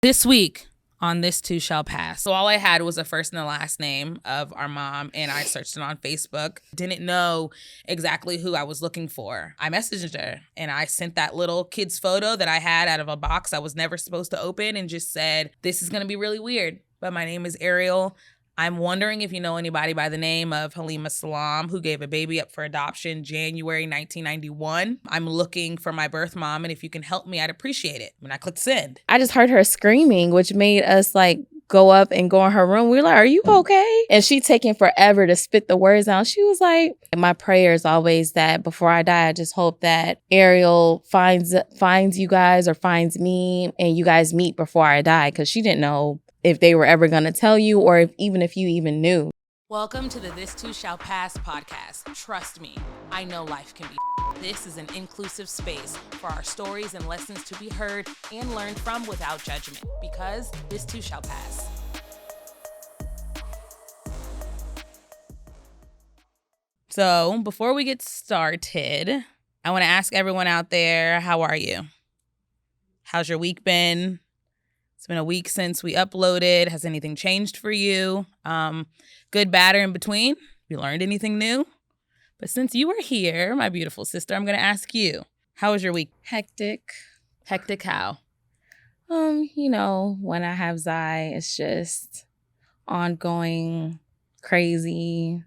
This week on This Too Shall Pass. So all I had was a first and a last name of our mom, and I searched it on Facebook. Didn't know exactly who I was looking for. I messaged her, and I sent that little kid's photo that I had out of a box I was never supposed to open and just said, this is going to be really weird, but my name is Ariel. I'm wondering if you know anybody by the name of Halima Salam, who gave a baby up for adoption January 1991. I'm looking for my birth mom, and if you can help me, I'd appreciate it. And I clicked send. I just heard her screaming, which made us go up and go in her room. We were like, are you okay? And she taking forever to spit the words out. She was like, my prayer is always that before I die, I just hope that Ariel finds you guys or finds me and you guys meet before I die. Because she didn't know if they were ever going to tell you or even if you even knew. Welcome to the This Too Shall Pass podcast. Trust me, I know life can be. This is an inclusive space for our stories and lessons to be heard and learned from without judgment, because this too shall pass. So before we get started, I want to ask everyone out there, how are you? How's your week been? It's been a week since we uploaded. Has anything changed for you? Good, bad, or in between? You learned anything new? But since you are here, my beautiful sister, I'm going to ask you, how was your week? Hectic. Hectic how? When I have Zai, it's just ongoing, crazy,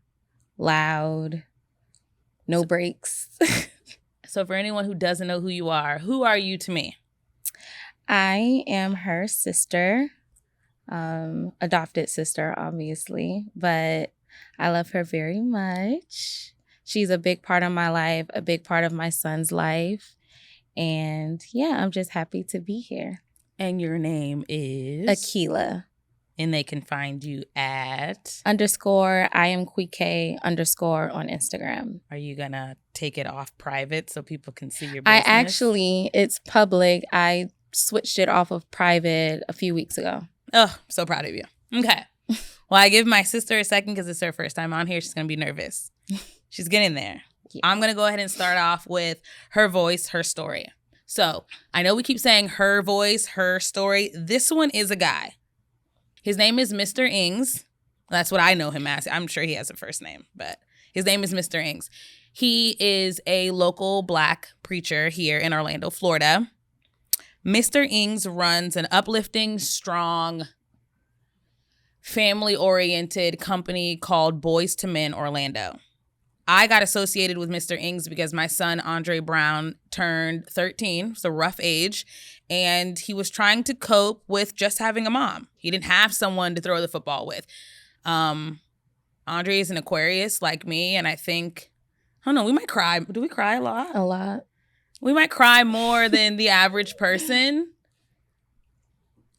loud, no breaks. So for anyone who doesn't know who you are you to me? I am her sister, adopted sister, obviously, but I love her very much. She's a big part of my life, a big part of my son's life. And yeah, I'm just happy to be here. And your name is? Akeelah. And they can find you at? _IamQuike_ on Instagram. Are you going to take it off private so people can see your business? It's public. I switched it off of private a few weeks ago. Oh, so proud of you. Okay. Well, I give my sister a second because it's her first time on here. She's going to be nervous. She's getting there. Yeah. I'm going to go ahead and start off with her voice, her story. So I know we keep saying her voice, her story. This one is a guy. His name is Mr. Ings. That's what I know him as. I'm sure he has a first name, but his name is Mr. Ings. He is a local Black preacher here in Orlando, Florida. Mr. Ings runs an uplifting, strong, family-oriented company called Boys to Men Orlando. I got associated with Mr. Ings because my son, Andre Brown, turned 13. It's a rough age. And he was trying to cope with just having a mom. He didn't have someone to throw the football with. Andre is an Aquarius like me. And I think, I don't know, we might cry. Do we cry a lot? A lot. We might cry more than the average person.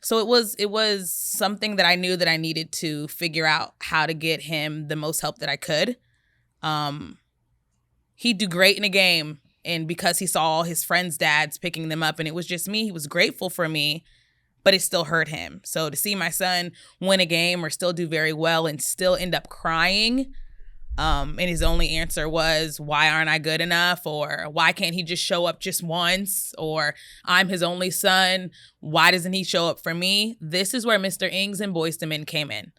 So it was something that I knew that I needed to figure out how to get him the most help that I could. He'd do great in a game, and because he saw all his friends' dads picking them up and it was just me, he was grateful for me, but it still hurt him. So to see my son win a game or still do very well and still end up crying, and his only answer was, why aren't I good enough? Or why can't he just show up just once? Or I'm his only son. Why doesn't he show up for me? This is where Mr. Ings and Boys to Men came in.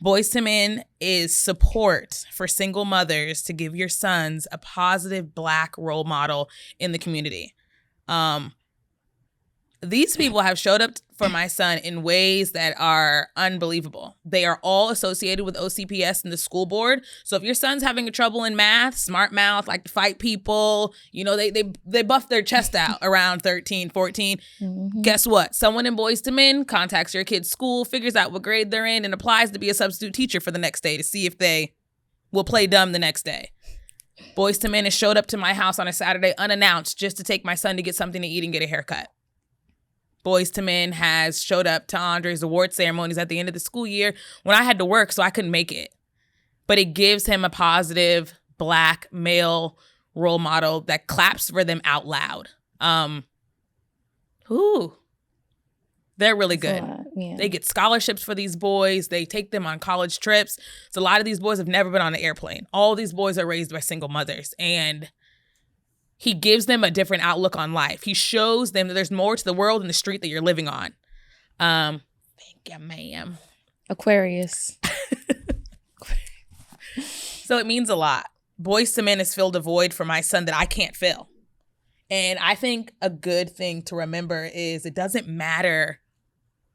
Boys to Men is support for single mothers to give your sons a positive Black role model in the community. These people have showed up for my son in ways that are unbelievable. They are all associated with OCPS and the school board. So if your son's having trouble in math, smart mouth, like to fight people, they buff their chest out around 13, 14. Mm-hmm. Guess what? Someone in Boys to Men contacts your kid's school, figures out what grade they're in, and applies to be a substitute teacher for the next day to see if they will play dumb the next day. Boys to Men has showed up to my house on a Saturday unannounced just to take my son to get something to eat and get a haircut. Boys to Men has showed up to Andre's award ceremonies at the end of the school year when I had to work, so I couldn't make it. But it gives him a positive Black male role model that claps for them out loud. They're really good. Yeah. They get scholarships for these boys. They take them on college trips. So a lot of these boys have never been on an airplane. All these boys are raised by single mothers. And he gives them a different outlook on life. He shows them that there's more to the world than the street that you're living on. Thank you, ma'am. Aquarius. So it means a lot. Boys to Men has filled a void for my son that I can't fill. And I think a good thing to remember is it doesn't matter,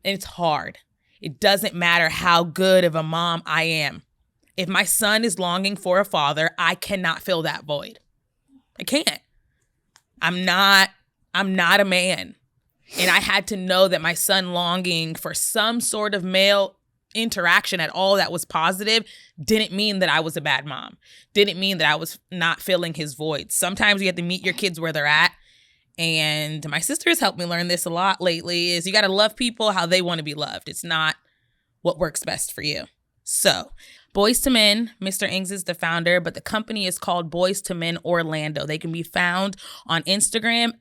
and it's hard. It doesn't matter how good of a mom I am. If my son is longing for a father, I cannot fill that void. I can't. I'm not a man. And I had to know that my son longing for some sort of male interaction at all that was positive didn't mean that I was a bad mom. Didn't mean that I was not filling his void. Sometimes you have to meet your kids where they're at. And my sister has helped me learn this a lot lately, is you got to love people how they want to be loved. It's not what works best for you. So, Boys to Men, Mr. Ings is the founder, but the company is called Boys to Men Orlando. They can be found on Instagram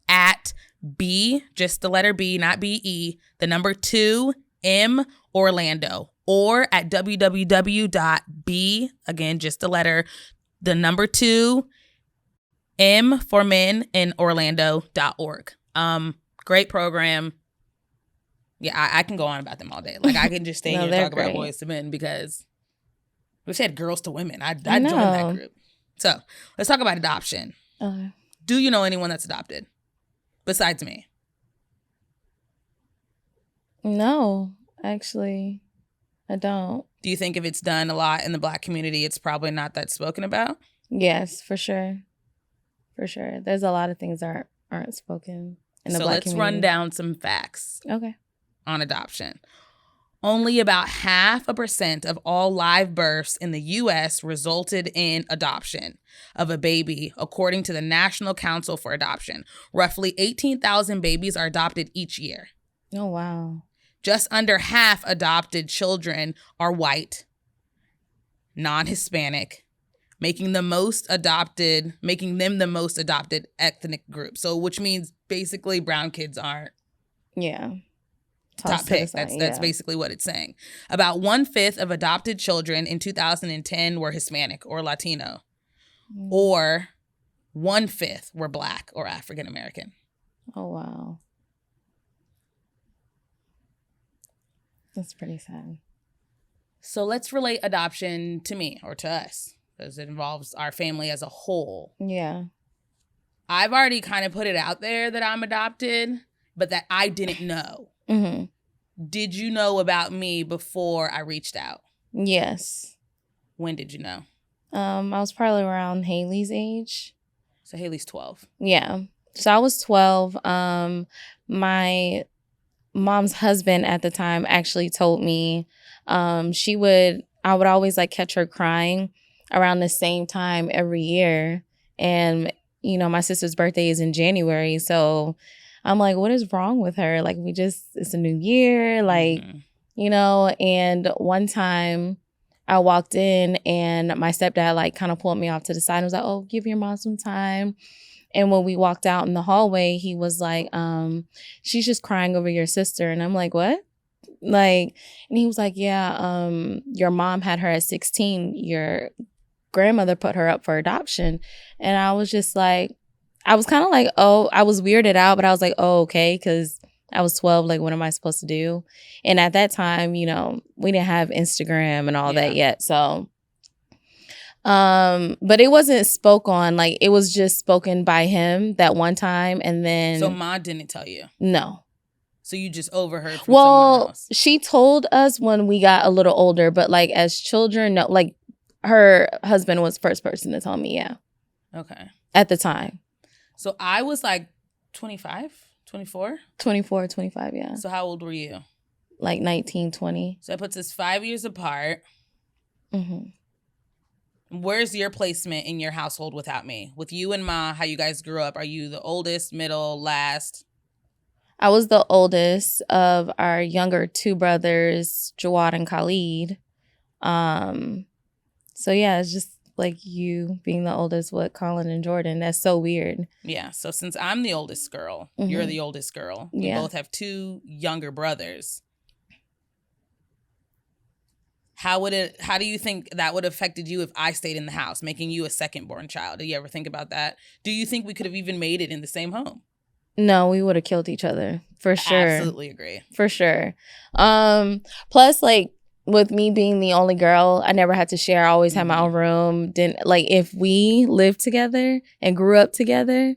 at B, just the letter B, not B-E, the number 2, M, Orlando, or at www.b, again, just the letter, the number 2, M for men in Orlando.org. Great program. Yeah, I can go on about them all day. Like, I can just stay here and talk about Boys to Men because we said girls to women. I'd join that group. So let's talk about adoption. Do you know anyone that's adopted besides me? No, actually, I don't. Do you think if it's done a lot in the Black community, it's probably not that spoken about? Yes, for sure. For sure. There's a lot of things that aren't spoken in the Black community. So let's run down some facts. Okay. On adoption. Only about 0.5% of all live births in the U.S. resulted in adoption of a baby, according to the National Council for Adoption. Roughly 18,000 babies are adopted each year. Oh, wow. Just under half adopted children are white, non-Hispanic, making them the most adopted ethnic group. So, which means basically brown kids aren't. Yeah. Top pick. That's basically what it's saying. About 1/5 of adopted children in 2010 were Hispanic or Latino, or 1/5 were Black or African American. Oh, wow. That's pretty sad. So let's relate adoption to me or to us, because it involves our family as a whole. Yeah. I've already kind of put it out there that I'm adopted, but that I didn't know. Mm-hmm. Did you know about me before I reached out? Yes. When did you know? I was probably around Haley's age. So Haley's 12. Yeah. So I was 12. My mom's husband at the time actually told me I would always like catch her crying around the same time every year. And, you know, my sister's birthday is in January. So I'm like, what is wrong with her? Like, it's a new year, like, you know. And one time I walked in and my stepdad like kind of pulled me off to the side and was like, oh, give your mom some time. And when we walked out in the hallway, he was like, she's just crying over your sister. And I'm like, what? Like, and he was like, yeah, your mom had her at 16. Your grandmother put her up for adoption. And I was just like, I was kind of like, oh, I was weirded out, but I was like, oh, okay, because I was 12. Like, what am I supposed to do? And at that time, you know, we didn't have Instagram and all that yet. So, but it wasn't spoke on. Like, it was just spoken by him that one time. And then. So Ma didn't tell you? No. So you just overheard from someone else? She told us when we got a little older, but like as children, no, like her husband was the first person to tell me, yeah. Okay. At the time. So I was like 25, 24? 24, 25, yeah. So how old were you? Like 19, 20. So that puts us 5 years apart. Mm-hmm. Where's your placement in your household without me? With you and Ma, how you guys grew up? Are you the oldest, middle, last? I was the oldest of our younger 2 brothers, Jawad and Khalid. So yeah, it's just like you being the oldest with Colin and Jordan. That's so weird. Yeah. So since I'm the oldest girl, you're the oldest girl. We both have 2 younger brothers. How do you think that would have affected you if I stayed in the house, making you a second born child? Did you ever think about that? Do you think we could have even made it in the same home? No, we would have killed each other for sure. Absolutely agree. For sure. Plus, like, with me being the only girl, I never had to share. I always had my own room. Didn't like if we lived together and grew up together.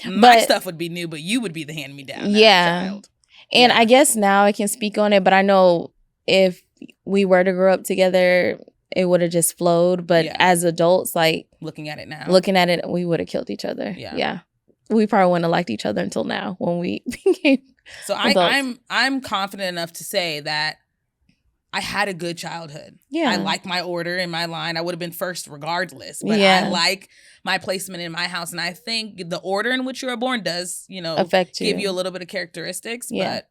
My stuff would be new, but you would be the hand-me-down. Yeah. Child. And I guess now I can speak on it, but I know if we were to grow up together, it would have just flowed. But as adults, like looking at it, we would have killed each other. Yeah. We probably wouldn't have liked each other until now when we became adults. I'm confident enough to say that I had a good childhood. Yeah. I like my order in my line. I would have been first regardless. But I like my placement in my house. And I think the order in which you were born does, affect you. Give you a little bit of characteristics. Yeah. But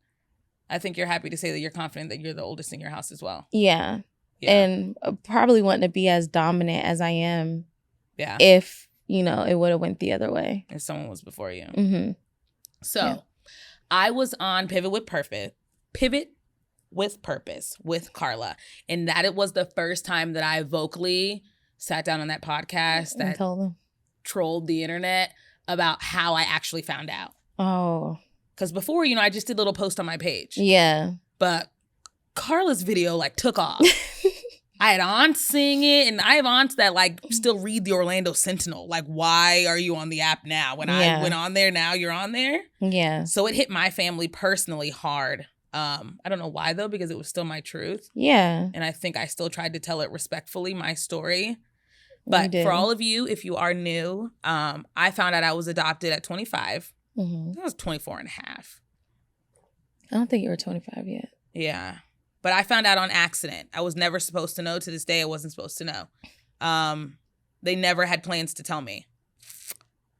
I think you're happy to say that you're confident that you're the oldest in your house as well. Yeah. And probably wouldn't to be as dominant as I am. Yeah. If, it would have went the other way. If someone was before you. Mm-hmm. So I was on Pivot with Purpose with Carla. And that it was the first time that I vocally sat down on that podcast that trolled the internet about how I actually found out. Oh. Because before, I just did little posts on my page. Yeah. But Carla's video took off. I had aunts seeing it, and I have aunts that still read the Orlando Sentinel. Why are you on the app now? When I went on there, now you're on there? Yeah. So it hit my family personally hard. I don't know why, though, because it was still my truth. Yeah. And I think I still tried to tell it respectfully, my story. But for all of you, if you are new, I found out I was adopted at 25. Mm-hmm. I was 24 and a half. I don't think you were 25 yet. Yeah. But I found out on accident. I was never supposed to know. To this day, I wasn't supposed to know. They never had plans to tell me.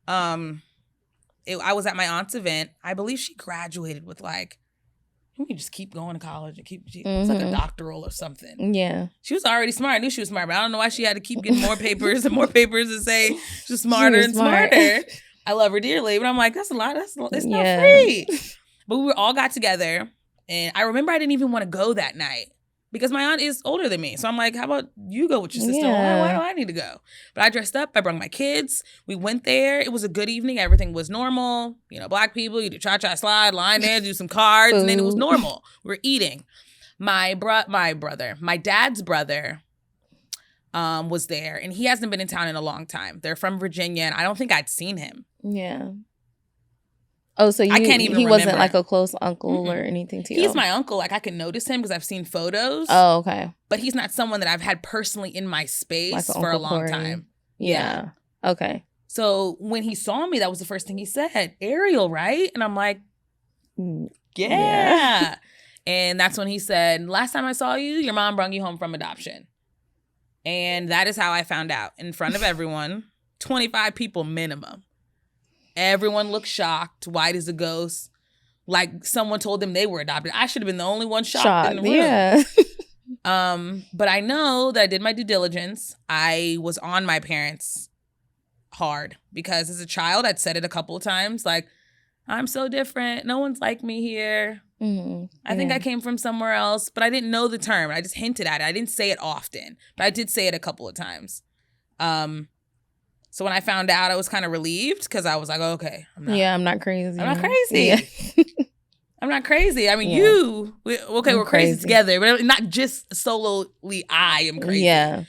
I was at my aunt's event. I believe she graduated with let me just keep going to college and it's like a doctoral or something. Yeah. She was already smart. I knew she was smart, but I don't know why she had to keep getting more papers and more papers to say she's smarter and smarter. I love her dearly, but I'm like, that's a lot. It's not free. But we all got together, and I remember I didn't even want to go that night because my aunt is older than me. So I'm like, how about you go with your sister? Yeah. Why do I need to go? But I dressed up. I brought my kids. We went there. It was a good evening. Everything was normal. Black people, you do cha-cha slide, line there, do some cards, and then it was normal. We're eating. My dad's brother was there, and he hasn't been in town in a long time. They're from Virginia, and I don't think I'd seen him. Yeah. Oh, so I can't even he remember. Wasn't a close uncle or anything to you? He's my uncle. I can notice him because I've seen photos. Oh, okay. But he's not someone that I've had personally in my space for a long time. Yeah. Okay. So when he saw me, that was the first thing he said, Ariel, right? And I'm like, yeah. And that's when he said, last time I saw you, your mom brought you home from adoption. And that is how I found out in front of everyone, 25 people minimum. Everyone looked shocked, white as a ghost, like someone told them they were adopted. I should have been the only one shocked in the room. Yeah. But I know that I did my due diligence. I was on my parents hard because as a child, I'd said it a couple of times, like, I'm so different. No one's like me here. Mm-hmm. I think I came from somewhere else, but I didn't know the term. I just hinted at it. I didn't say it often, but I did say it a couple of times. So when I found out, I was kind of relieved because I was like, okay. I'm not crazy. I'm not crazy. Yeah. I'm not crazy. I mean, we're crazy together, but not just solely I am crazy. Yeah.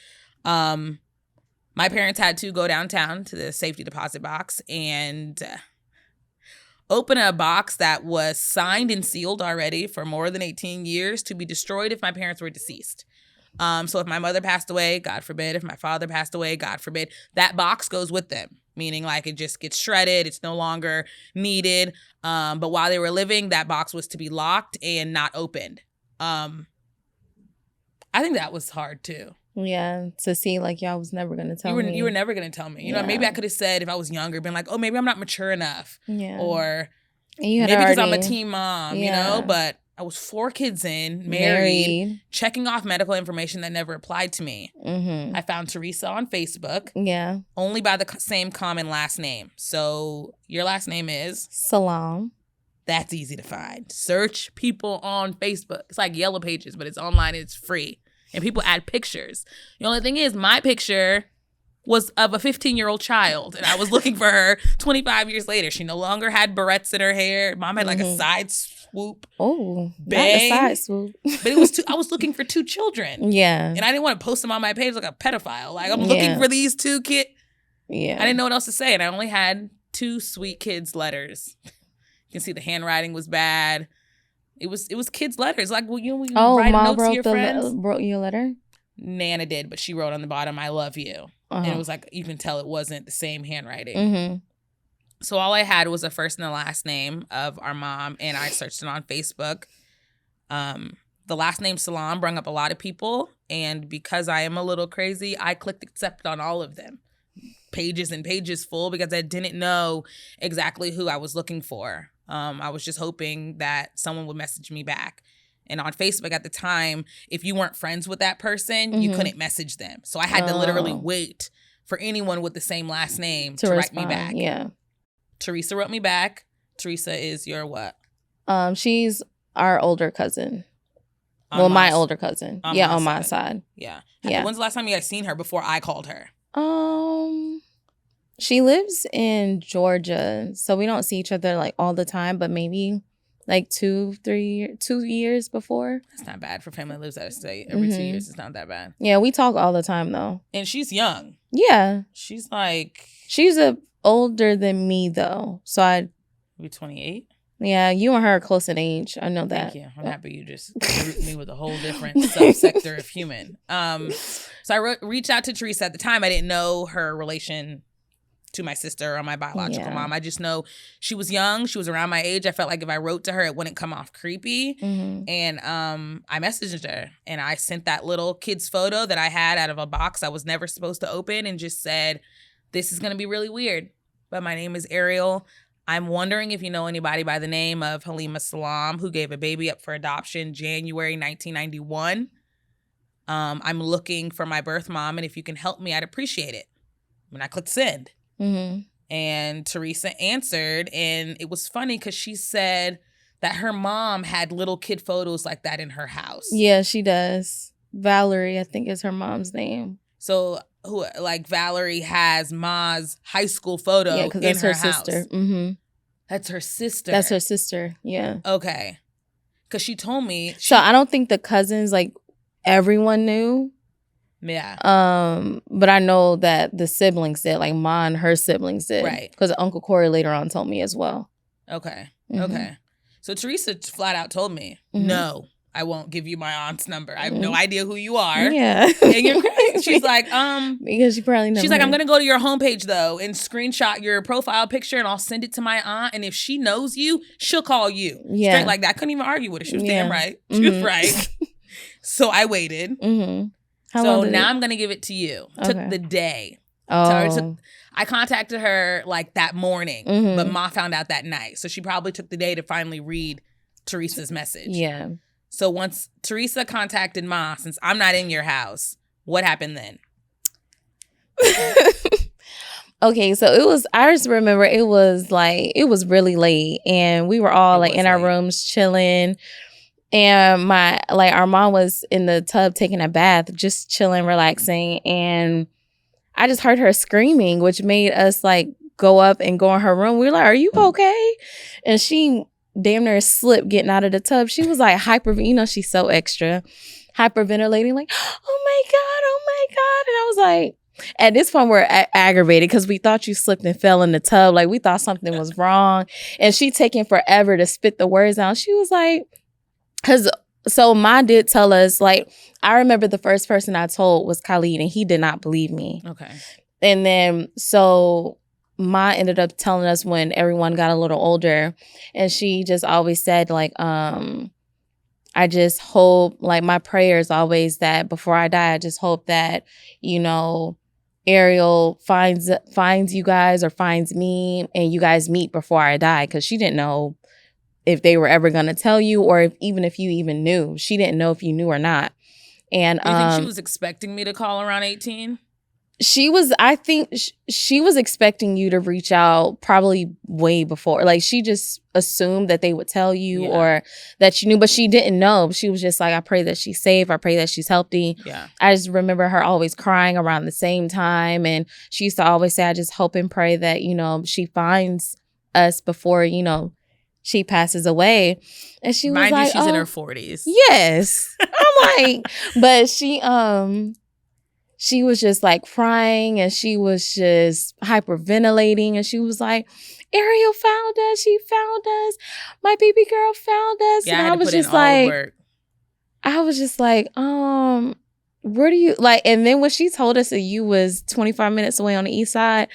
My parents had to go downtown to the safety deposit box and open a box that was signed and sealed already for more than 18 years to be destroyed if my parents were deceased. So if my mother passed away, God forbid, if my father passed away, God forbid, that box goes with them, meaning like it just gets shredded. It's no longer needed. But while they were living, that box was to be locked and not opened. I think that was hard too. Yeah, to see like y'all was never going to tell me. You were never going to tell me. You know, maybe I could have said if I was younger, been like, oh, maybe I'm not mature enough. Yeah. Or maybe because I'm a teen mom, you know, but I was 4 kids in, married, checking off medical information that never applied to me. Mm-hmm. I found Teresa on Facebook. Yeah. Only by the same common last name. So your last name is? Salam. That's easy to find. Search people on Facebook. It's like Yellow Pages, but it's online. It's free. And people add pictures. The only thing is my picture was of a 15-year-old child, and I was looking for her 25 years later. She no longer had barrettes in her hair. Mom had like a side swoop. Oh, bang. not a side swoop. But it was I was looking for 2 children. Yeah. And I didn't want to post them on my page like a pedophile. Like, I'm looking for these 2 kids. Yeah. I didn't know what else to say, and I only had 2 sweet kids' letters. You can see the handwriting was bad. It was kids' letters. Like, well, when you write notes to your friends. Wrote you a letter? Nana did, but she wrote on the bottom, "I love you." And it was like, you can tell it wasn't the same handwriting. Mm-hmm. So all I had was a first and a last name of our mom, and I searched it on Facebook. The last name Salam brought up a lot of people, and because I am a little crazy, I clicked accept on all of them. Pages and pages full, because I didn't know exactly who I was looking for. I was just hoping that someone would message me back. And on Facebook at the time, if you weren't friends with that person, you couldn't message them. So I had to literally wait for anyone with the same last name to write me back. Yeah. Teresa wrote me back. Teresa is your what? She's our older cousin. My older cousin. On my side. Yeah. Yeah. When's the last time you guys seen her before I called her? She lives in Georgia, so we don't see each other like all the time, but maybe like 2 years before. That's not bad for family that lives out of state. Every 2 years, it's not that bad. Yeah, we talk all the time though. And she's young. Yeah. She's older than me though. So I'd be 28. Yeah, you and her are close in age. I know that. Thank you. I'm happy you just grouped me with a whole different subsector of human. So I reached out to Teresa. At the time, I didn't know her relation to my sister or my biological mom. I just know she was young. She was around my age. I felt like if I wrote to her, it wouldn't come off creepy. And I messaged her, and I sent that little kid's photo that I had out of a box I was never supposed to open, and just said, "This is going to be really weird, but my name is Ariel. I'm wondering if you know anybody by the name of Halima Salam, who gave a baby up for adoption January 1991. I'm looking for my birth mom, and if you can help me, I'd appreciate it." And I clicked send. And Teresa answered, and it was funny because she said that her mom had little kid photos like that in her house. Yeah, she does. Valerie, I think is her mom's name. So Valerie has Ma's high school photo in her that's her house. Sister. That's her sister. That's her sister. Yeah. Okay. Because she told me. So I don't think the cousins, like, everyone knew. Yeah. But I know that the siblings did, like Ma and her siblings did. Right. Because Uncle Corey later on told me as well. Okay. Okay. So Teresa flat out told me, no, I won't give you my aunt's number. I have no idea who you are. Yeah. And you're crazy. She's like, because she probably never. She's like, I'm gonna go to your homepage though and screenshot your profile picture, and I'll send it to my aunt. And if she knows you, she'll call you. Yeah. Straight like that. I couldn't even argue with her. She was damn right. She was right. So I waited. So now I'm gonna give it to you. Okay. Took the day. I contacted her like that morning, but Ma found out that night. So she probably took the day to finally read Teresa's message. Yeah. So once Teresa contacted Ma, since I'm not in your house, what happened then? Okay, so I just remember it was really late, and we were all like in our rooms chilling. And our mom was in the tub taking a bath, just chilling, relaxing. And I just heard her screaming, which made us like go up and go in her room. We were like, "Are you okay?" And she damn near slipped getting out of the tub. She was like she's so extra, hyperventilating, like, oh my God. And I was like, at this point, we're aggravated because we thought you slipped and fell in the tub. Like, we thought something was wrong. And she taking forever to spit the words out. She was like, so Ma did tell us, like, I remember the first person I told was Khalid, and he did not believe me. Okay. And then, so Ma ended up telling us when everyone got a little older, and she just always said, like, I just hope, like, my prayer is always that before I die, I just hope that, Ariel finds you guys or finds me and you guys meet before I die, because she didn't know if they were ever going to tell you, or if you even knew. She didn't know if you knew or not. And do you think she was expecting me to call around 18? I think she was expecting you to reach out probably way before. Like, she just assumed that they would tell you or that you knew, but she didn't know. She was just like, I pray that she's safe. I pray that she's healthy. Yeah. I just remember her always crying around the same time. And she used to always say, I just hope and pray that, you know, she finds us before, you know, she passes away. And she was like, she's in her 40s. Yes. I'm like, but she was just like crying and she was just hyperventilating. And she was like, Ariel found us. She found us. My baby girl found us. Yeah, and I had to put in all the work. I was just like, where do you like? And then when she told us that you was 25 minutes away on the east side,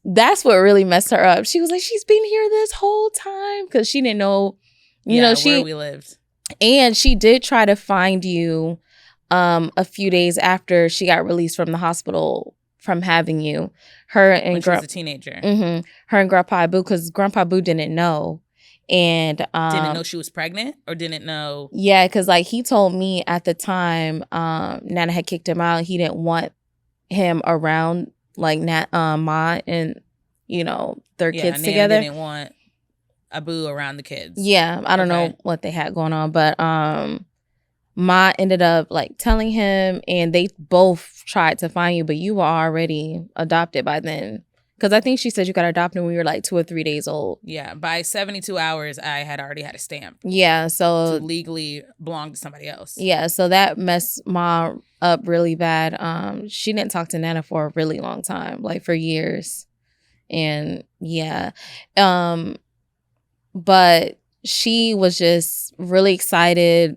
that's what really messed her up. She was like, she's been here this whole time because she didn't know, you know, where we lived. And she did try to find you a few days after she got released from the hospital from having you. Her and when she was a teenager. Mm-hmm, her and Grandpa Boo, because Grandpa Boo didn't know. And didn't know she was pregnant or didn't know? Yeah, because like he told me at the time, Nana had kicked him out. He didn't want him around like Ma and, you know, their kids Nana together. Didn't want Abu around the kids. Yeah, I don't know what they had going on, but Ma ended up like telling him, and they both tried to find you, but you were already adopted by then. Because I think she said you got adopted when you were like 2 or 3 days old. Yeah, by 72 hours, I had already had a stamp. Yeah, so to legally belong to somebody else. Yeah, so that messed Ma up really bad. She didn't talk to Nana for a really long time, like for years. And yeah. But she was just really excited,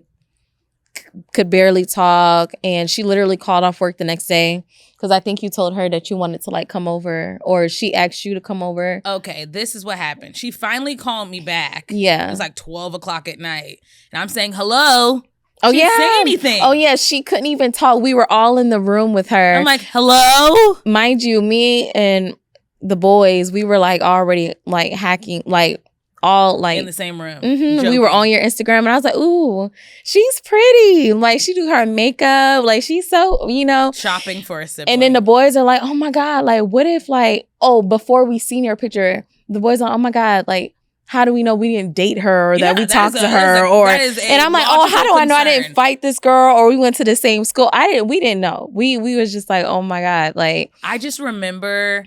could barely talk, and she literally called off work the next day because I think you told her that you wanted to like come over, or she asked you to come over. Okay, this is what happened. She finally called me back. Yeah. It was like 12 o'clock at night. And I'm saying, hello. Oh, she didn't say anything. Oh, yeah. She couldn't even talk. We were all in the room with her. I'm like, hello? Mind you, me and the boys, we were like already like hacking, like all like in the same room. Mm-hmm, we were on your Instagram and I was like, ooh, she's pretty. Like she do her makeup. Like she's so, you know. Shopping for a sibling. And then the boys are like, oh my God, like what if like, before we seen your picture, the boys are like, oh my God, like how do we know we didn't date her or that we talked to her? And I'm like, how do I know I didn't fight this girl or we went to the same school? We didn't know. We was just like, oh my God. Like I just remember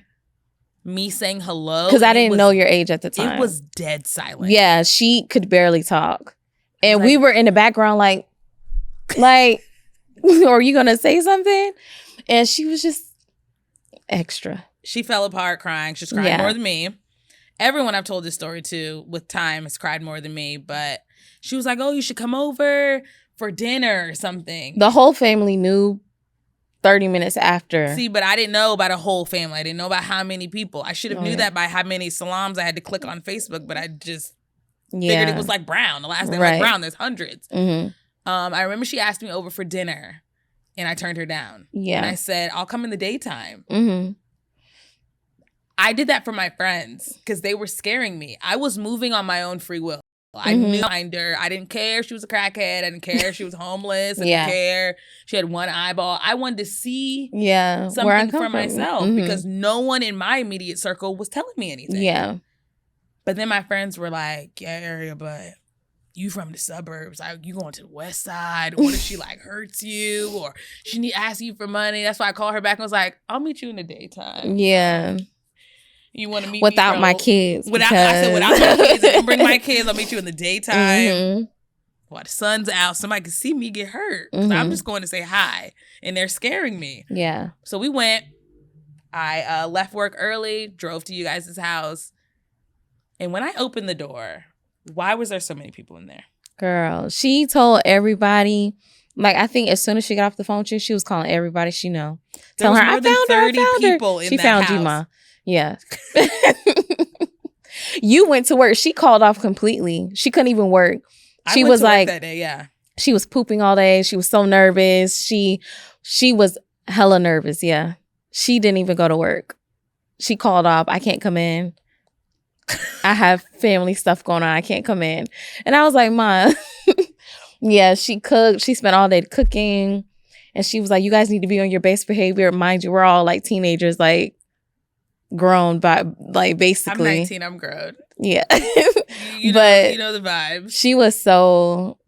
me saying hello. Because I didn't know your age at the time. It was dead silent. Yeah, she could barely talk. And we were in the background like, are you going to say something? And she was just extra. She fell apart crying. She's crying more than me. Everyone I've told this story to with time has cried more than me. But she was like, oh, you should come over for dinner or something. The whole family knew 30 minutes after. See, but I didn't know about a whole family. I didn't know about how many people. I should have knew that by how many salams I had to click on Facebook, but I just figured it was like Brown. The last name like Brown. There's hundreds. Mm-hmm. I remember she asked me over for dinner, and I turned her down. Yeah. And I said, I'll come in the daytime. Mm-hmm. I did that for my friends because they were scaring me. I was moving on my own free will. I knew her. I didn't care if she was a crackhead. I didn't care if she was homeless. I didn't care. She had one eyeball. I wanted to see something for myself because no one in my immediate circle was telling me anything. Yeah. But then my friends were like, yeah, Ariel, but you from the suburbs. You going to the west side. What if she like hurts you or she asks you for money? That's why I called her back and was like, I'll meet you in the daytime. Yeah. You want to meet without me, my kids? I said without my kids. If you bring my kids, I'll meet you in the daytime. While the sun's out, somebody can see me get hurt. I'm just going to say hi, and they're scaring me. Yeah. So we went. I left work early, drove to you guys' house, and when I opened the door, why was there so many people in there? Girl, she told everybody. Like, I think as soon as she got off the phone with you, she was calling everybody she know. Tell her, I found her. People in she that found house. you, Ma. Yeah. You went to work. She called off completely. She couldn't even work. She was like that day, yeah. She was pooping all day. She was so nervous. She was hella nervous, yeah. She didn't even go to work. She called off. I can't come in. I have family stuff going on. I can't come in. And I was like, Ma. Yeah, she cooked. She spent all day cooking. And she was like, you guys need to be on your best behavior. Mind you, we're all like teenagers, like grown by like basically. I'm 19, I'm grown. Yeah. You but know the vibes. She was so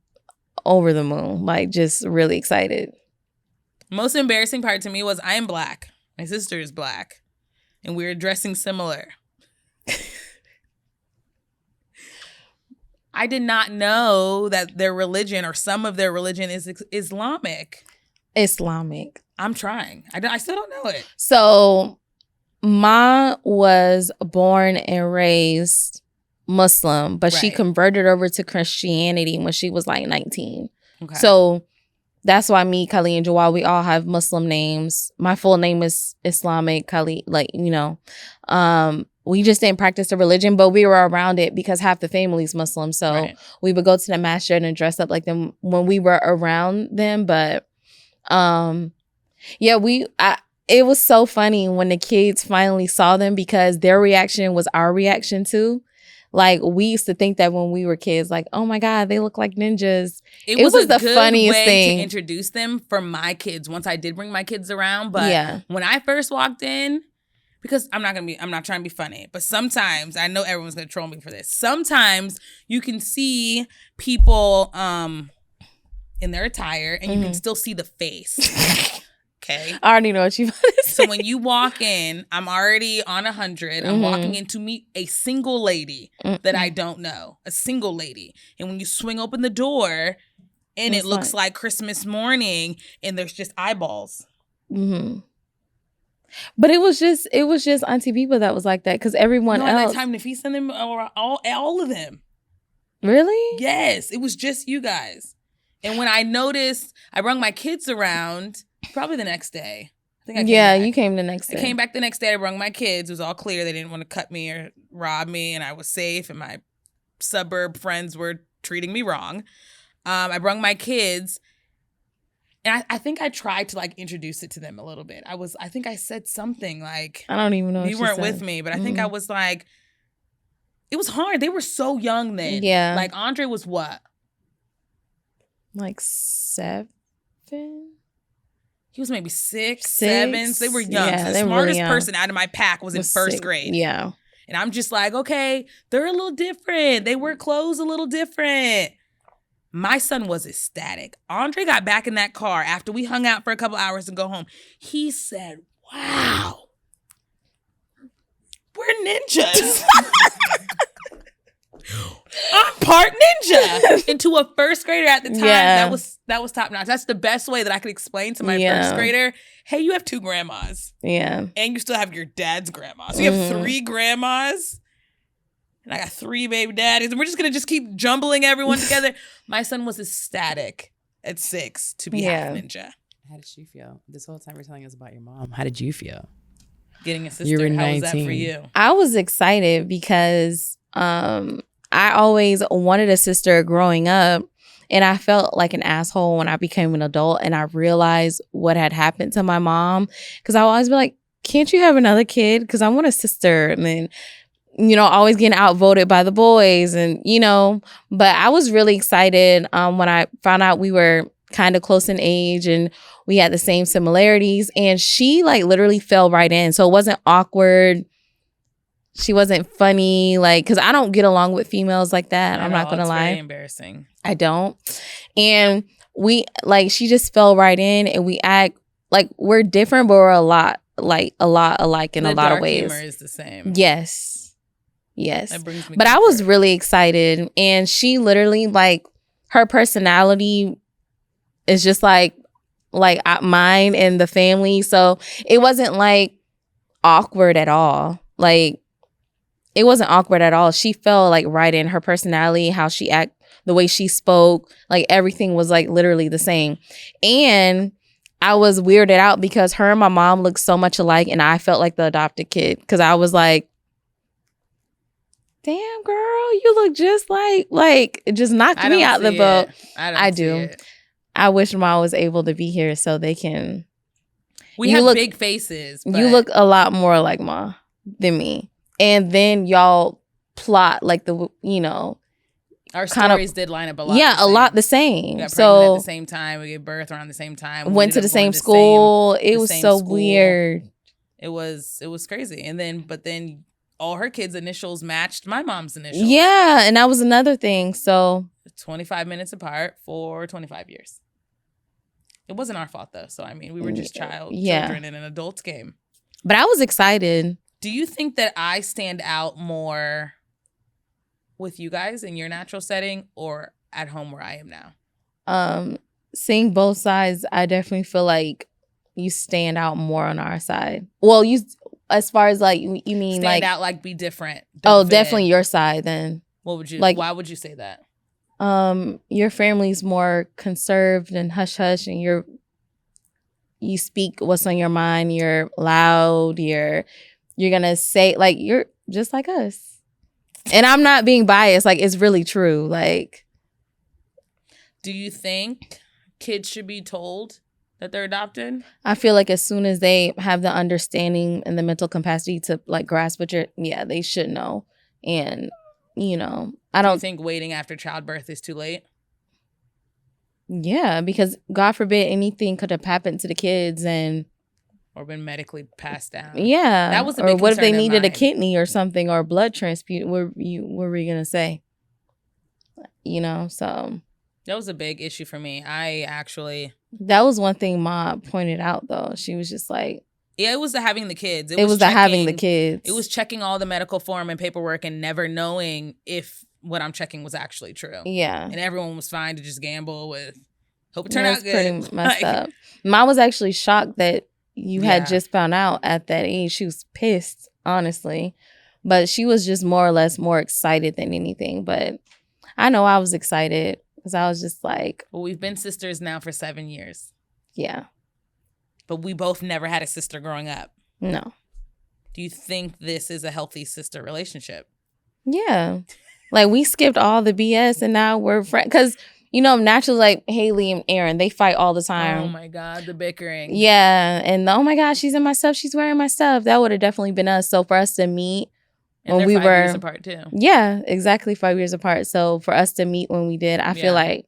over the moon, like just really excited. Most embarrassing part to me was I am Black. My sister is Black. And we're dressing similar. I did not know that their religion or some of their religion is Islamic. I'm trying. I still don't know it. So Ma was born and raised Muslim, but she converted over to Christianity when she was like 19. Okay. So that's why me, Kali, and Jawal, we all have Muslim names. My full name is Islamic, Kali, like, you know. We just didn't practice the religion, but we were around it because half the family's Muslim. So we would go to the masjid and dress up like them when we were around them. But it was so funny when the kids finally saw them because their reaction was our reaction too. Like, we used to think that when we were kids, like, oh my God, they look like ninjas. It was the funniest thing to introduce them for my kids once I did bring my kids around. But when I first walked in, because I'm not trying to be funny, but sometimes, I know everyone's going to troll me for this. Sometimes you can see people in their attire and you can still see the face. Okay. I already know what you want to say. So when you walk in, I'm already on 100. I'm walking in to meet a single lady that I don't know. A single lady. And when you swing open the door and it looks like Christmas morning and there's just eyeballs. Mm-hmm. But it was just Auntie Biba that was like that because everyone else. At that time, Nafisa and them, all of them. Really? Yes. It was just you guys. And when I noticed, I brought my kids around probably the next day. I think I came back. You came the next day. I came back the next day. I brought my kids. It was all clear. They didn't want to cut me or rob me, and I was safe, and my suburb friends were treating me wrong. I brought my kids, and I think I tried to like introduce it to them a little bit. I think I said something like, I don't even know. You weren't with me, but I think I was like, it was hard. They were so young then. Yeah. Like Andre was what? Like 7? He was maybe 6, 7. So they were young. Yeah, so the smartest person out of my pack was in first grade. Yeah. And I'm just like, okay, they're a little different. They wear clothes a little different. My son was ecstatic. Andre got back in that car after we hung out for a couple hours and go home. He said, wow, we're ninjas. I'm part ninja. And to a first grader at the time, that was top notch. That's the best way that I could explain to my first grader, hey, you have 2 grandmas. Yeah. And you still have your dad's grandma. So you have 3 grandmas. And I got 3 baby daddies. And we're just going to just keep jumbling everyone together. My son was ecstatic at 6 to be half ninja. How did she feel? This whole time you're telling us about your mom. How did you feel? Getting a sister. How was that for you? I was excited because I always wanted a sister growing up, and I felt like an asshole when I became an adult and I realized what had happened to my mom. Because I would always be like, can't you have another kid? Because I want a sister. And then, always getting outvoted by the boys and, but I was really excited when I found out we were kind of close in age and we had the same similarities. And she like literally fell right in. So it wasn't awkward. She wasn't funny, like, because I don't get along with females like that. I'm not going to lie. It's very embarrassing. I don't. And she just fell right in and we act like we're different, but we're a lot alike in a lot of ways. The humor is the same. Yes. That brings me but I was really excited. And she literally, like, her personality is just like mine and the family. So it wasn't, like, awkward at all. Like, it wasn't awkward at all. She fell like right in. Her personality, how she act, the way she spoke, like everything was like literally the same. And I was weirded out because her and my mom looked so much alike, and I felt like the adopted kid because I was like, damn girl, you look just like it just knocked me out the boat. I do. I wish Mom was able to be here so they can. We have big faces. You look a lot more like Ma than me. And then y'all plot like Our kind stories did line up a lot. Yeah, the a same. lot the We same. got pregnant So at the same time. We gave birth around the same time. We went to ended the up going same school. It the was same so school. weird. It was crazy. And then all her kids' initials matched my mom's initials. Yeah, and that was another thing. So 25 minutes apart for 25 years. It wasn't our fault though. So I mean, we were just children in an adult's game. But I was excited. Do you think that I stand out more with you guys in your natural setting or at home where I am now? Seeing both sides, I definitely feel like you stand out more on our side. Well, you, as far as like, you mean stand like out, like be different. Definitely your side then. What would you, like, why would you say that? Your family's more conserved and hush hush, and you speak what's on your mind. You're loud. You're gonna say, like, you're just like us. And I'm not being biased. Like, it's really true. Like, do you think kids should be told that they're adopted? I feel like as soon as they have the understanding and the mental capacity to like grasp what they should know. And I don't think waiting after childbirth is too late. Yeah, because God forbid anything could have happened to the kids or been medically passed down. Yeah, that was a big or what if they concern needed of mine. a kidney or something or a blood transfusion? What were we gonna say? So that was a big issue for me. That was one thing Ma pointed out though. She was just like, yeah, it was the having the kids. It was the having the kids. It was checking all the medical form and paperwork and never knowing if what I'm checking was actually true. Yeah. And everyone was fine to just gamble with, hope it turned out good. Pretty messed up. Ma was actually shocked that you had just found out at that age. She was pissed, honestly. But she was just more or less more excited than anything. But I know I was excited because I was just like. Well, we've been sisters now for 7 years. Yeah. But we both never had a sister growing up. No. Do you think this is a healthy sister relationship? Yeah. Like, we skipped all the BS and now we're friends. Because, naturally, like, Haley and Aaron, they fight all the time. Oh, my God, the bickering. Yeah. And, oh, my God, she's in my stuff. She's wearing my stuff. That would have definitely been us. So, for us to meet when we were 5 years apart, too. Yeah, exactly 5 years apart. So, for us to meet when we did, I feel like,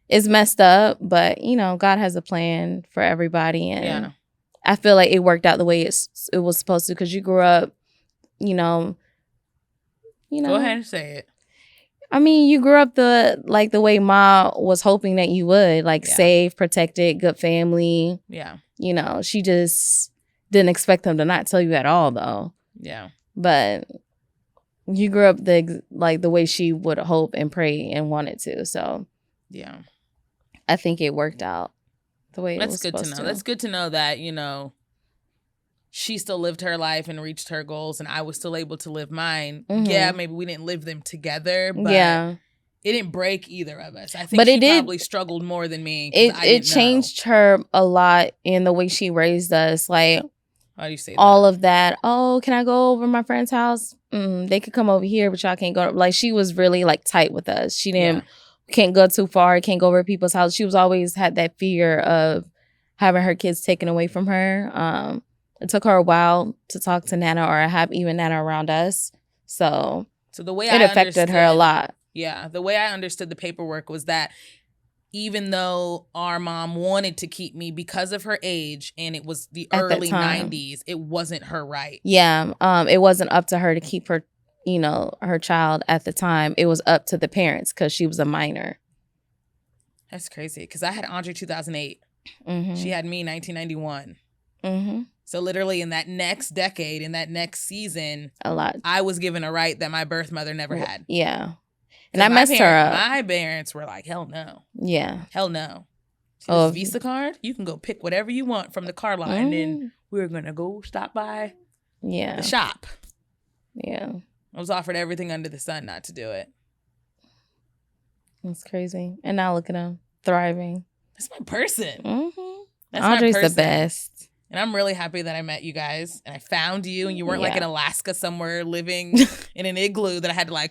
it's messed up, but God has a plan for everybody, and I feel like it worked out the way it was supposed to. Because you grew up, Go ahead and say it. I mean, you grew up the way Ma was hoping that you would, safe, protected, good family. Yeah, she just didn't expect them to not tell you at all, though. Yeah, but you grew up the way she would hope and pray and wanted to. So yeah. I think it worked out the way it was supposed to. That's good to know. That's good to know that, she still lived her life and reached her goals and I was still able to live mine. Mm-hmm. Yeah, maybe we didn't live them together, but it didn't break either of us. I think she probably struggled more than me. It changed her a lot in the way she raised us. Like, how do you say all of that? Oh, can I go over to my friend's house? They could come over here, but y'all can't go. Like, she was really tight with us. She didn't... Yeah. Can't go too far, can't go over to people's house. She was always had that fear of having her kids taken away from her. It took her a while to talk to Nana or have even Nana around us. So the way it affected her a lot. Yeah. The way I understood the paperwork was that even though our mom wanted to keep me because of her age and it was the early 90s, it wasn't her right. Yeah. It wasn't up to her to keep her her child at the time. It was up to the parents because she was a minor. That's crazy because I had Andre 2008. Mm-hmm. She had me 1991. Mm-hmm. So literally in that next decade, in that next season, a lot. I was given a right that my birth mother never had. Yeah. And I messed her up. My parents were like, hell no. Yeah. Hell no. See this Visa card? You can go pick whatever you want from the car line. And then we're going to go stop by the shop. Yeah. I was offered everything under the sun not to do it. That's crazy. And now look at him, thriving. That's my person. Mm-hmm. That's Andre's my person. The best. And I'm really happy that I met you guys. And I found you. And you weren't in Alaska somewhere living in an igloo that I had to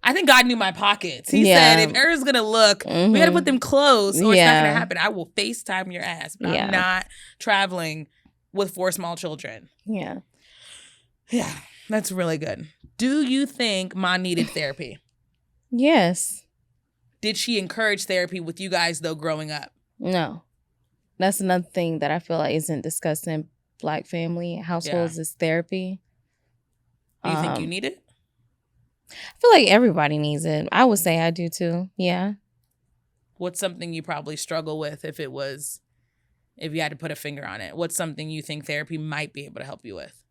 I think God knew my pockets. He said, if Aaron's going to look, we got to put them close or it's not going to happen. I will FaceTime your ass. But I'm not traveling with 4 small children. Yeah. Yeah. That's really good. Do you think Ma needed therapy? Yes. Did she encourage therapy with you guys, though, growing up? No. That's another thing that I feel like isn't discussed in Black family households is therapy. Do you think you need it? I feel like everybody needs it. I would say I do too. Yeah. What's something you probably struggle with if you had to put a finger on it? What's something you think therapy might be able to help you with?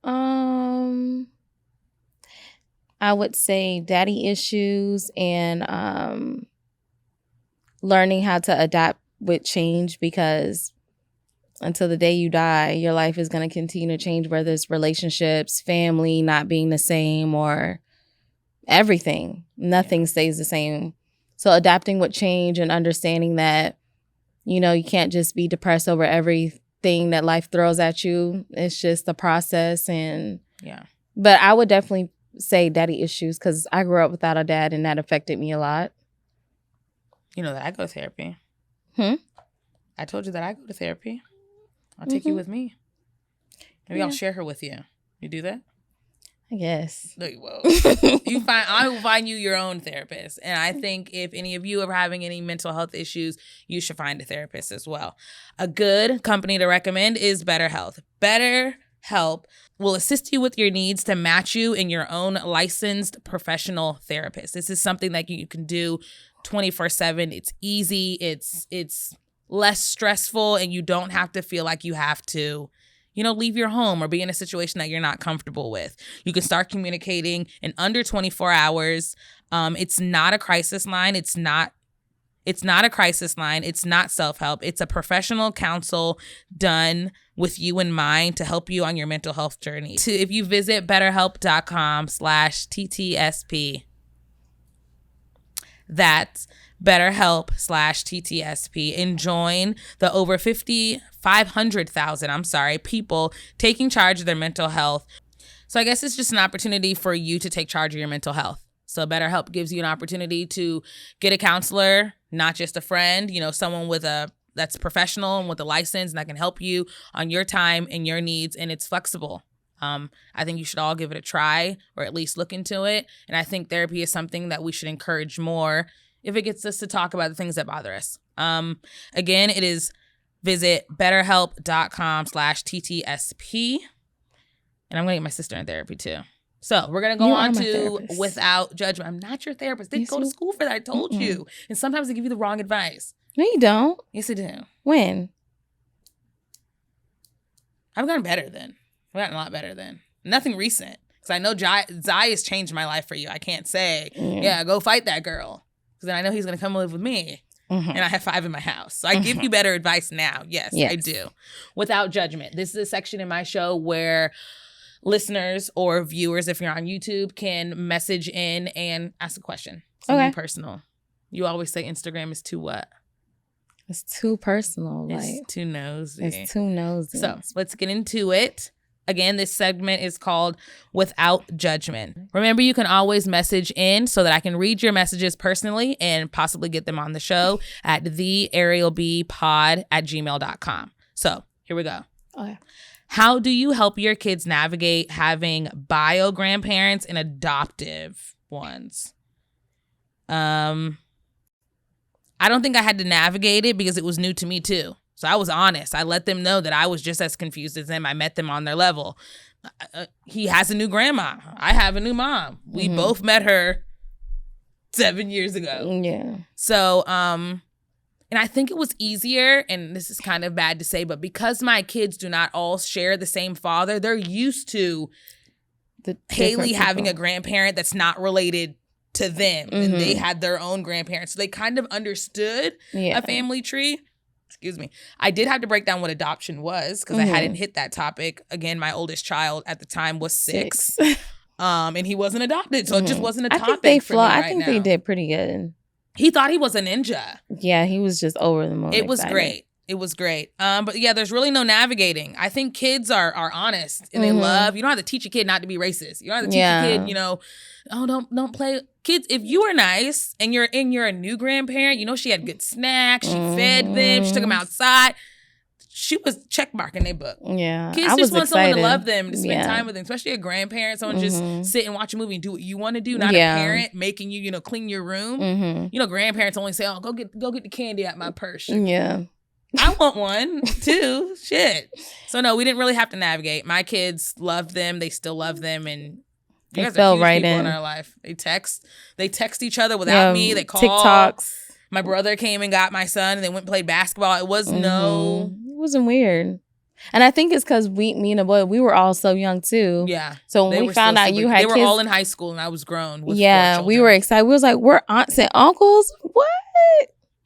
I would say daddy issues and learning how to adapt with change, because until the day you die, your life is going to continue to change, whether it's relationships, family not being the same, or everything. Nothing stays the same. So adapting with change and understanding that, you know, you can't just be depressed over everything that life throws at you. It's just a process. But I would definitely say daddy issues, because I grew up without a dad and that affected me a lot. You know that I go to therapy. I told you that I go to therapy. I'll take you with me. Maybe I'll share her with you. You do that? I guess. Whoa. I will find you your own therapist. And I think if any of you are having any mental health issues, you should find a therapist as well. A good company to recommend is BetterHelp. BetterHelp will assist you with your needs to match you in your own licensed professional therapist. This is something that you can do 24/7. It's easy. It's less stressful, and you don't have to feel like you have to, leave your home or be in a situation that you're not comfortable with. You can start communicating in under 24 hours. It's not a crisis line. It's not a crisis line. It's not self-help. It's a professional counsel done with you in mind to help you on your mental health journey. If you visit betterhelp.com/TTSP, that's BetterHelp/TTSP, and join the over 500,000 people taking charge of their mental health. So I guess it's just an opportunity for you to take charge of your mental health. So BetterHelp gives you an opportunity to get a counselor, not just a friend, someone that's professional and with a license and that can help you on your time and your needs, and it's flexible. I think you should all give it a try, or at least look into it. And I think therapy is something that we should encourage more if it gets us to talk about the things that bother us. Again, it is visit betterhelp.com/TTSP. And I'm going to get my sister in therapy too. So we're going to go on to Without Judgment. I'm not your therapist. They go to school for that. I told you. And sometimes they give you the wrong advice. No, you don't. Yes, I do. When? I've gotten better then. I've gotten a lot better then. Nothing recent. Because I know Zai has changed my life for you. I can't say, go fight that girl. Because then I know he's going to come live with me. And I have 5 in my house. So I give you better advice now. Yes, I do. Without Judgment. This is a section in my show where listeners or viewers, if you're on YouTube, can message in and ask a question. Something personal. You always say Instagram is too what? It's too personal. It's too nosy. It's too nosy. So let's get into it. Again, this segment is called Without Judgment. Remember, you can always message in so that I can read your messages personally and possibly get them on the show at thearielbpod@gmail.com. So here we go. Okay. How do you help your kids navigate having bio grandparents and adoptive ones? I don't think I had to navigate it because it was new to me too. So I was honest. I let them know that I was just as confused as them. I met them on their level. He has a new grandma. I have a new mom. We both met her 7 years ago. Yeah. So, and I think it was easier, and this is kind of bad to say, but because my kids do not all share the same father, they're used to Haley having a grandparent that's not related to them. And they had their own grandparents. So they kind of understood a family tree. Excuse me. I did have to break down what adoption was because I hadn't hit that topic. Again, my oldest child at the time was 6. And he wasn't adopted. So it just wasn't a topic for me right now. I think they did pretty good. He thought he was a ninja. Yeah, he was just over the moon. It was great. It was great. But yeah, there's really no navigating. I think kids are honest and they love. You don't have to teach a kid not to be racist. You don't have to teach a kid, don't play. Kids, if you are nice and you're a new grandparent, she had good snacks. She fed them. She took them outside. she was checkmarking their book. Yeah. Kids I just was want someone to excited. love them, to spend Yeah. time with them, especially a grandparent. Someone just sit and watch a movie and do what you want to do, not Yeah. a parent making you, clean your room. Mm-hmm. Grandparents only say, "Oh, go get the candy out my purse." Yeah. I want one too. Shit. So no, we didn't really have to navigate. My kids loved them. They still love them, and They you guys fell are huge right people in. our life. They text each other without me. They call. TikToks. My brother came and got my son, and they went and played basketball. It was no. It wasn't weird. And I think it's because me and the boy, we were all so young too. Yeah. So when They we were found still out super- you had they were kids, all in high school, and I was grown. With 4 yeah, we children. were excited. We was like, we're aunts and uncles. What?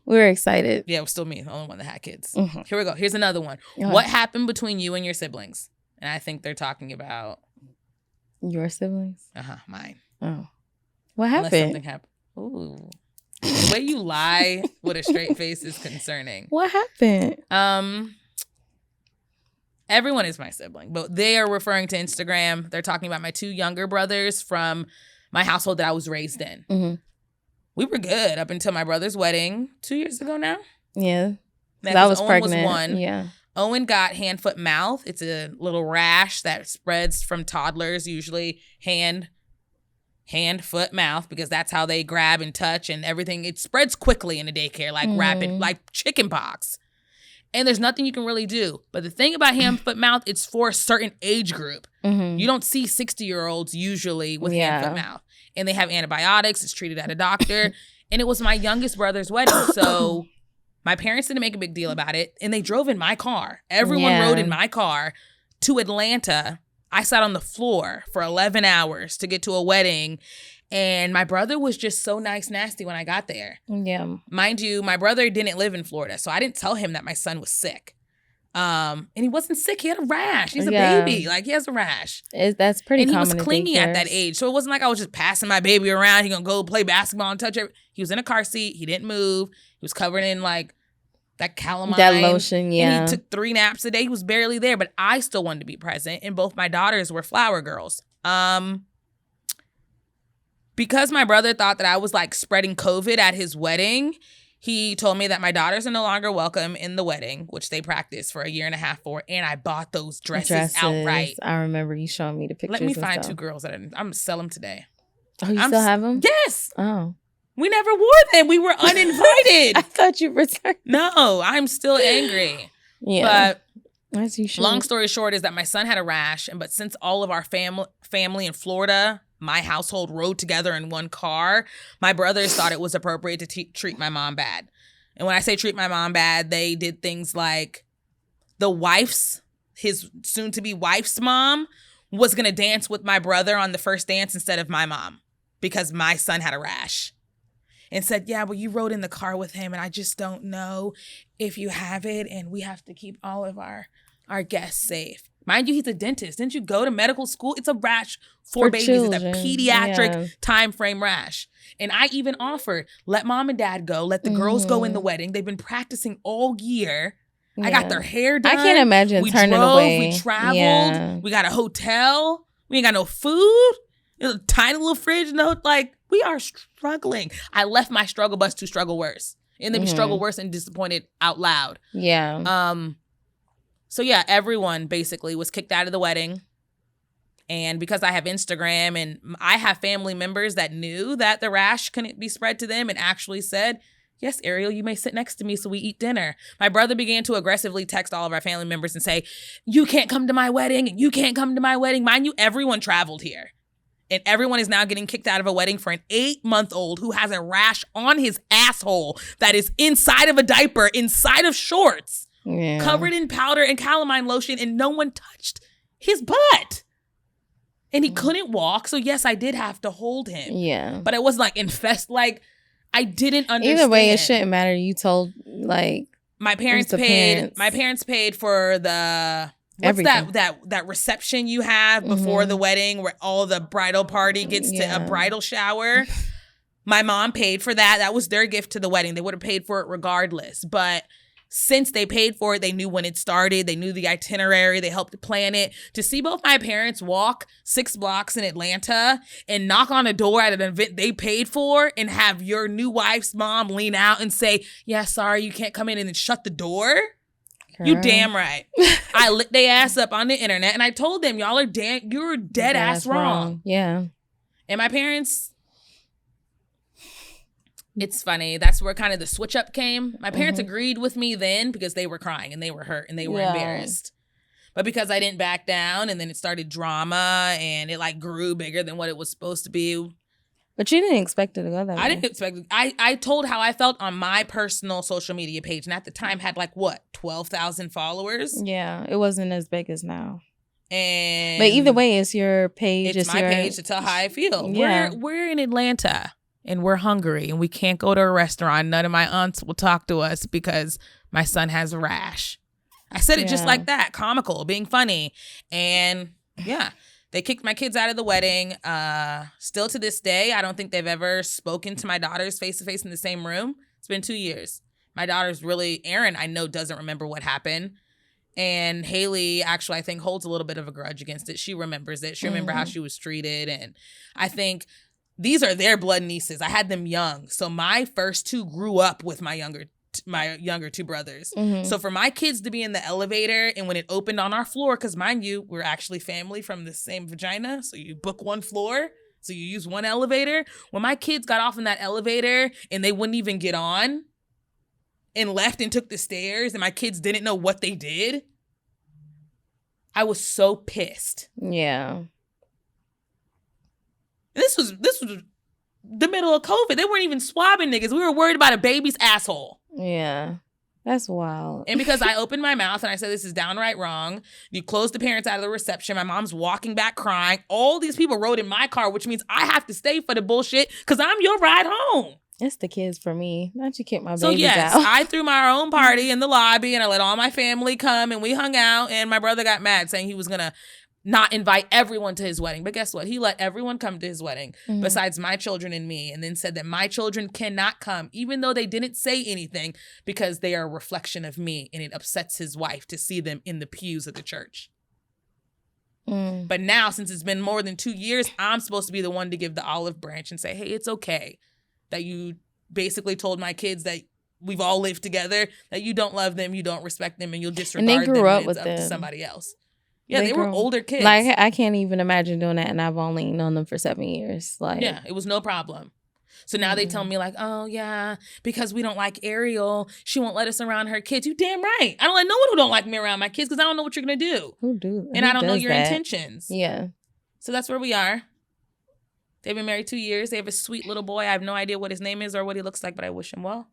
We were excited. Yeah, it was still me, the only one that had kids. Mhm. Here we go. Here's another one. Okay. What happened between you and your siblings? And I think they're talking about Your siblings? mine. Oh, what Unless happened? something happened. Ooh. The way you lie with a straight face is concerning. What happened? Everyone is my sibling, but they are referring to Instagram. They're talking about my 2 younger brothers from my household that I was raised in. Mm-hmm. We were good up until my brother's wedding 2 years ago now. Yeah, That I was Owen pregnant. was 1. Yeah. Owen got hand, foot, mouth. It's a little rash that spreads from toddlers, usually hand, foot, mouth, because that's how they grab and touch and everything. It spreads quickly in a daycare, like rapid, like chicken pox. And there's nothing you can really do. But the thing about hand, foot, mouth, it's for a certain age group. Mm-hmm. You don't see 60-year-olds usually with hand, Yeah. foot, mouth. And they have antibiotics. It's treated at a doctor. And it was my youngest brother's wedding. So my parents didn't make a big deal about it. And they drove in my car. Everyone Yeah. rode in my car to Atlanta. I sat on the floor for 11 hours to get to a wedding. And my brother was just so nice, nasty when I got there. Yeah. Mind you, my brother didn't live in Florida, so I didn't tell him that my son was sick. And he wasn't sick. He had a rash. He's a baby. Like, he has a rash. That's pretty And he common. was in clingy at that daycares. age. So it wasn't like I was just passing my baby around. He gonna go play basketball and touch it. He was in a car seat. He didn't move. He was covered in like that calamine. That lotion, yeah. And he took 3 naps a day. He was barely there, but I still wanted to be present. And both my daughters were flower girls. Because my brother thought that I was like spreading COVID at his wedding, he told me that my daughters are no longer welcome in the wedding, which they practiced for a year and a half for, and I bought those dresses outright. I remember you showing me the pictures. Let me and find stuff. 2 girls that I'm gonna sell them today. Oh, you I'm still s- have them? Yes, Oh, we never wore them. We were uninvited. I thought you returned. No, I'm still angry. Yeah, But as you should. long story short is that my son had a rash, but since all of our family in Florida, my household rode together in one car, my brothers thought it was appropriate to treat my mom bad. And when I say treat my mom bad, they did things like his soon-to-be wife's mom was going to dance with my brother on the first dance instead of my mom because my son had a rash. And said, yeah, well, you rode in the car with him, and I just don't know if you have it, and we have to keep all of our guests safe. Mind you, he's a dentist. Didn't you go to medical school? It's a rash for babies. children. It's a pediatric Yeah. time frame rash. And I even offered, let mom and dad go, let the girls go in the wedding. They've been practicing all year. I got their hair done. I can't imagine we turning drove, away. We traveled. Yeah. We got a hotel. We ain't got no food. A tiny little fridge. No, like, we are struggling. I left my struggle bus to struggle worse. And then we struggle worse and disappointed out loud. Yeah. So yeah, everyone basically was kicked out of the wedding. And because I have Instagram and I have family members that knew that the rash couldn't be spread to them and actually said, yes, Ariel, you may sit next to me so we eat dinner. My brother began to aggressively text all of our family members and say, you can't come to my wedding and you can't come to my wedding. Mind you, everyone traveled here. And everyone is now getting kicked out of a wedding for an 8-month-old who has a rash on his asshole that is inside of a diaper, inside of shorts, Yeah. covered in powder and calamine lotion, and no one touched his butt. And he couldn't walk. So yes, I did have to hold him. Yeah. But it was like like I didn't understand. Either way, it shouldn't matter. You told like My parents the paid. parents. My parents paid for the Everything. that reception you have before the wedding, where all the bridal party gets to Yeah. a bridal shower. My mom paid for that. That was their gift to the wedding. They would have paid for it regardless. But since they paid for it, they knew when it started. They knew the itinerary. They helped plan it. To see both my parents walk 6 blocks in Atlanta and knock on a door at an event they paid for and have your new wife's mom lean out and say, yeah, sorry, you can't come in, and then shut the door. You damn right. I lit their ass up on the internet and I told them, y'all are you're dead ass wrong. Yeah. And my parents, it's funny. That's where kind of the switch up came. My parents agreed with me then because they were crying and they were hurt and they were embarrassed. But because I didn't back down and then it started drama and it like grew bigger than what it was supposed to be. But you didn't expect it to go that way. I didn't expect it. I told how I felt on my personal social media page. And at the time had like, what, 12,000 followers? Yeah, it wasn't as big as now. And but either way, it's your page. It's my page to tell how I feel. Yeah. We're in Atlanta and we're hungry and we can't go to a restaurant. None of my aunts will talk to us because my son has a rash. I said it just like that, comical, being funny. And yeah. They kicked my kids out of the wedding. Still to this day, I don't think they've ever spoken to my daughters face-to-face in the same room. It's been 2 years. My daughter's Erin, I know, doesn't remember what happened. And Haley, actually, I think, holds a little bit of a grudge against it. She remembers it. She remembers how she was treated. And I think these are their blood nieces. I had them young. So my first two grew up with my younger two brothers. So for my kids to be in the elevator and when it opened on our floor, because mind you, we're actually family from the same vagina. So you book one floor. So you use one elevator. When my kids got off in that elevator and they wouldn't even get on and left and took the stairs and my kids didn't know what they did, I was so pissed. Yeah. This was the middle of COVID. They weren't even swabbing niggas. We were worried about a baby's asshole. Yeah. That's wild. And because I opened my mouth and I said, this is downright wrong. You closed the parents out of the reception. My mom's walking back crying. All these people rode in my car, which means I have to stay for the bullshit because I'm your ride home. It's the kids for me. Not you kick my babies out. So yes, out. I threw my own party in the lobby and I let all my family come and we hung out and my brother got mad saying he was going to not invite everyone to his wedding. But guess what? He let everyone come to his wedding besides my children and me, and then said that my children cannot come, even though they didn't say anything, because they are a reflection of me, and it upsets his wife to see them in the pews of the church. But now, since it's been more than 2 years, I'm supposed to be the one to give the olive branch and say, hey, it's okay that you basically told my kids that we've all lived together, that you don't love them, you don't respect them, and you'll disregard them. And they grew up with up them. To somebody else. Yeah, they were older kids. Like, I can't even imagine doing that, and I've only known them for 7 years. Like, yeah, it was no problem. So now they tell me like, oh, yeah, because we don't like Ariel, she won't let us around her kids. You damn right. I don't let no one who don't like me around my kids because I don't know what you're going to do. And I don't know your intentions. Yeah. So that's where we are. They've been married 2 years. They have a sweet little boy. I have no idea what his name is or what he looks like, but I wish him well.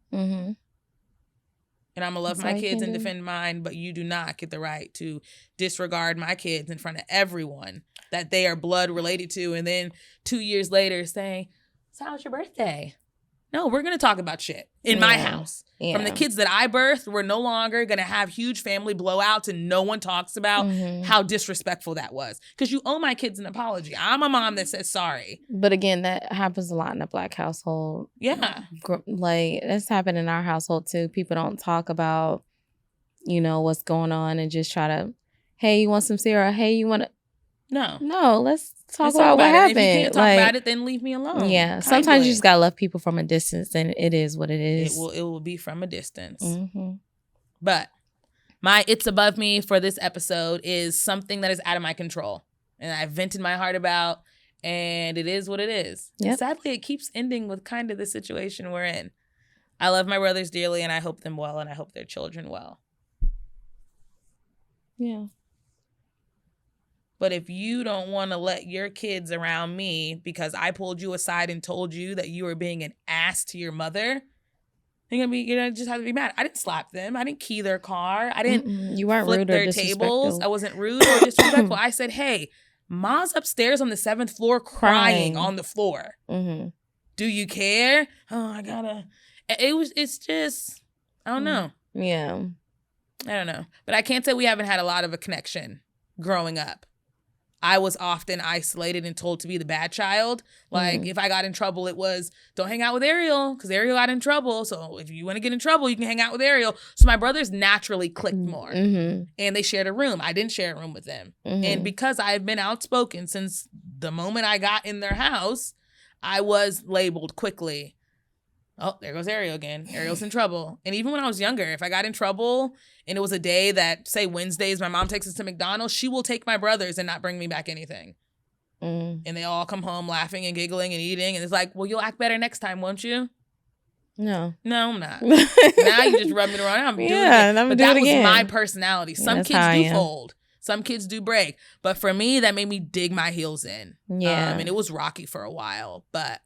And I'm going to love my kids and defend mine, but you do not get the right to disregard my kids in front of everyone that they are blood related to. And then 2 years later saying, so how's your birthday? No, we're going to talk about shit in my house. Yeah. From the kids that I birthed, we're no longer going to have huge family blowouts and no one talks about how disrespectful that was. Because you owe my kids an apology. I'm a mom that says sorry. But again, that happens a lot in a Black household. Yeah. Like, that's happened in our household too. People don't talk about, what's going on and just try to, hey, you want some cereal? Hey, you want to? No, let's talk about what happened. If you can't talk about it, then leave me alone. Yeah, kindly. Sometimes you just gotta love people from a distance, and it is what it is. It will be from a distance. But my it's above me for this episode is something that is out of my control, and I vented my heart about, and it is what it is. Yep. And sadly, it keeps ending with kind of the situation we're in. I love my brothers dearly, and I hope them well, and I hope their children well. Yeah. But if you don't want to let your kids around me because I pulled you aside and told you that you were being an ass to your mother, you're gonna just have to be mad. I didn't slap them. I didn't key their car. I didn't you weren't flip rude their or tables. I wasn't rude or disrespectful. I said, hey, Ma's upstairs on the 7th floor crying on the floor. Do you care? Oh, I gotta. It's just, I don't know. Yeah. I don't know. But I can't say we haven't had a lot of a connection growing up. I was often isolated and told to be the bad child. Like, if I got in trouble, it was, don't hang out with Ariel because Ariel got in trouble. So if you want to get in trouble, you can hang out with Ariel. So my brothers naturally clicked more. And they shared a room. I didn't share a room with them. And because I've been outspoken since the moment I got in their house, I was labeled quickly Oh, there goes Ariel again. Ariel's in trouble. And even when I was younger, if I got in trouble and it was a day that, say, Wednesdays, my mom takes us to McDonald's, she will take my brothers and not bring me back anything. And they all come home laughing and giggling and eating. And it's like, well, you'll act better next time, won't you? No, I'm not. Now you just rub me the wrong. I'm doing it. But that was my personality. Some kids do fold. Some kids do break. But for me, that made me dig my heels in. Yeah. And it was rocky for a while. But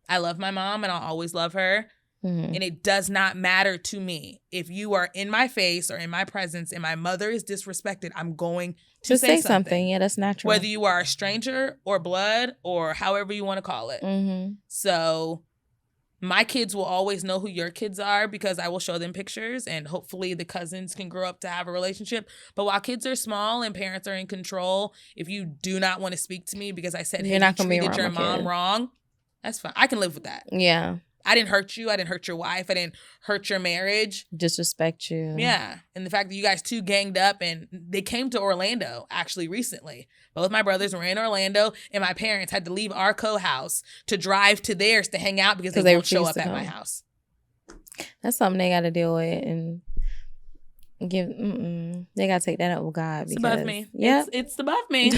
I love my mom and I'll always love her. And it does not matter to me. If you are in my face or in my presence and my mother is disrespected, I'm going to say something. Yeah, that's natural. Whether you are a stranger or blood or however you want to call it. So my kids will always know who your kids are because I will show them pictures and hopefully the cousins can grow up to have a relationship. But while kids are small and parents are in control, if you do not want to speak to me because I said, hey, you treated your mom wrong, that's fine. I can live with that. Yeah. I didn't hurt you. I didn't hurt your wife. I didn't hurt your marriage. Disrespect you. Yeah. And the fact that you guys two ganged up and they came to Orlando actually recently. Both my brothers were in Orlando and my parents had to leave our co-house to drive to theirs to hang out because they won't show up at my house. That's something they got to deal with and give. They got to take that up with God. It's above me. Yeah. It's above me.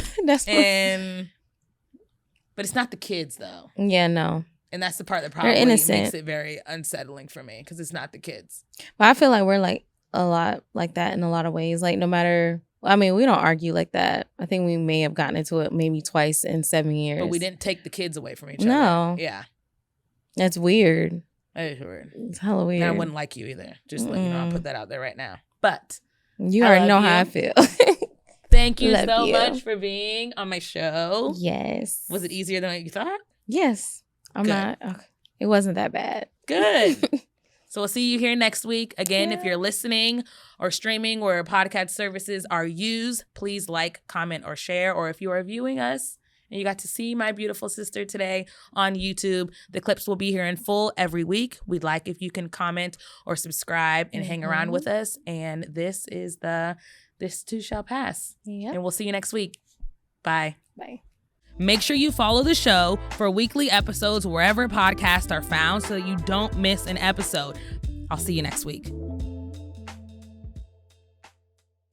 But it's not the kids though. Yeah, no. And that's the part that probably makes it very unsettling for me because it's not the kids. But I feel like we're like a lot like that in a lot of ways. Like no matter, I mean, we don't argue like that. I think we may have gotten into it maybe twice in 7 years. But we didn't take the kids away from each other. No. Yeah. That's weird. That is weird. It's hella weird. And I wouldn't like you either. Just let you know, I'll put that out there right now. But you already know how I feel. Thank you so much for being on my show. Yes. Was it easier than you thought? Yes. Okay. It wasn't that bad. Good. So we'll see you here next week. Again, if you're listening or streaming where podcast services are used, please like, comment, or share. Or if you are viewing us and you got to see my beautiful sister today on YouTube, the clips will be here in full every week. We'd like if you can comment or subscribe and hang around with us. And this is This Too Shall Pass. Yep. And we'll see you next week. Bye. Bye. Make sure you follow the show for weekly episodes wherever podcasts are found so that you don't miss an episode. I'll see you next week.